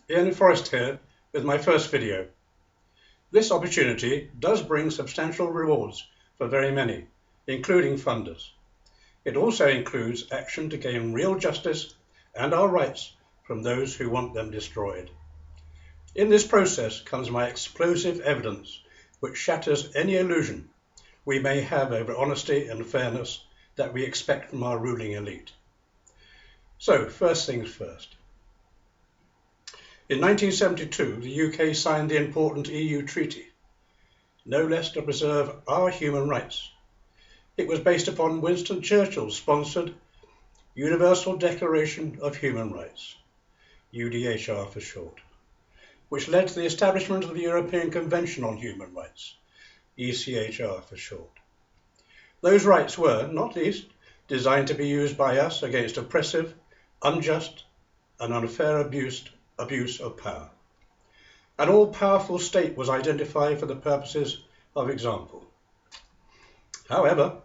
Forrest here with my first video. This opportunity does bring substantial rewards for very many, including funders. It also includes action to gain real justice and our rights from those who want them destroyed. In this process comes my explosive evidence which shatters any illusion we may have over honesty and fairness that we expect from our ruling elite. So, first things first. In 1972, the UK signed the important EU treaty, no less to preserve our human rights. It was based upon Winston Churchill's sponsored Universal Declaration of Human Rights, UDHR for short, which led to the establishment of the European Convention on Human Rights, ECHR for short. Those rights were, not least, designed to be used by us against oppressive, unjust, and unfair abuse of power. An all-powerful state was identified for the purposes of example. However,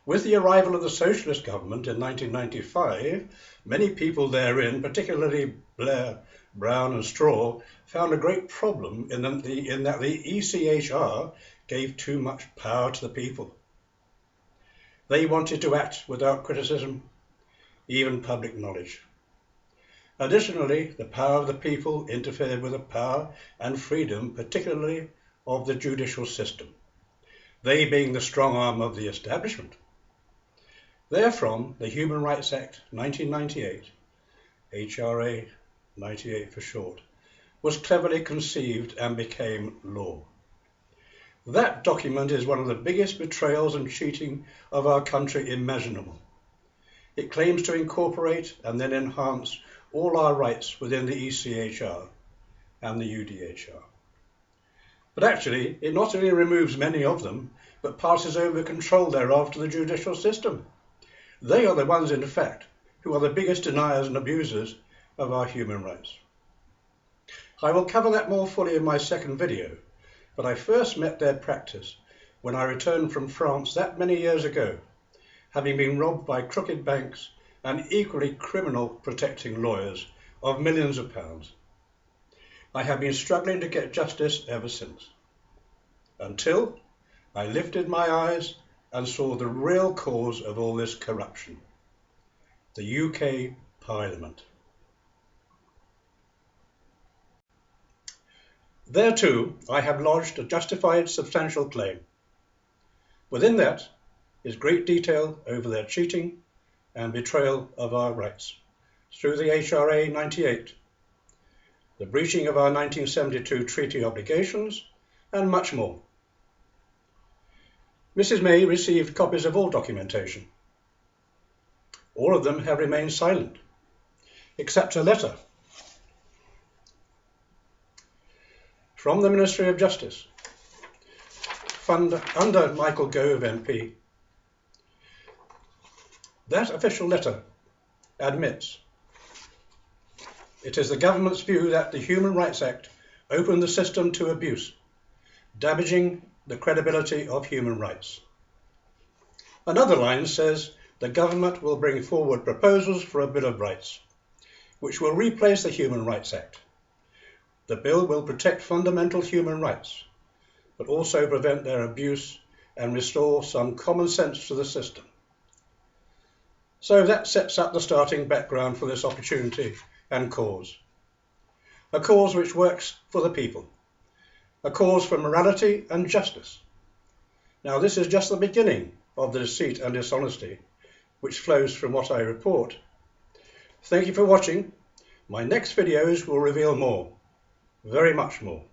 with the arrival of the socialist government in 1995, many people therein, particularly Blair, Brown and Straw, found a great problem in that the ECHR gave too much power to the people. They wanted to act without criticism, even public knowledge. Additionally, the power of the people interfered with the power and freedom, particularly of the judicial system, they being the strong arm of the establishment. Therefrom, the Human Rights Act 1998, HRA 98 for short, was cleverly conceived and became law. That document is one of the biggest betrayals and cheating of our country imaginable. It claims to incorporate and then enhance all our rights within the ECHR and the UDHR. But actually, it not only removes many of them, but passes over control thereof to the judicial system. They are the ones, in fact, who are the biggest deniers and abusers of our human rights. I will cover that more fully in my second video, but I first met their practice when I returned from France that many years ago, having been robbed by crooked banks and equally criminal protecting lawyers of millions of pounds. I have been struggling to get justice ever since, until I lifted my eyes and saw the real cause of all this corruption: the UK Parliament. There too, I have lodged a justified substantial claim. Within that is great detail over their cheating and betrayal of our rights through the HRA 98, the breaching of our 1972 treaty obligations, and much more. Mrs. May received copies of all documentation. All of them have remained silent, except a letter from the Ministry of Justice, under Michael Gove MP. That official letter admits it is the government's view that the Human Rights Act opened the system to abuse, damaging the credibility of human rights. Another line says the government will bring forward proposals for a Bill of Rights, which will replace the Human Rights Act. The bill will protect fundamental human rights, but also prevent their abuse and restore some common sense to the system. So that sets up the starting background for this opportunity and cause. A cause which works for the people. A cause for morality and justice. Now, this is just the beginning of the deceit and dishonesty which flows from what I report. Thank you for watching. My next videos will reveal more, very much more.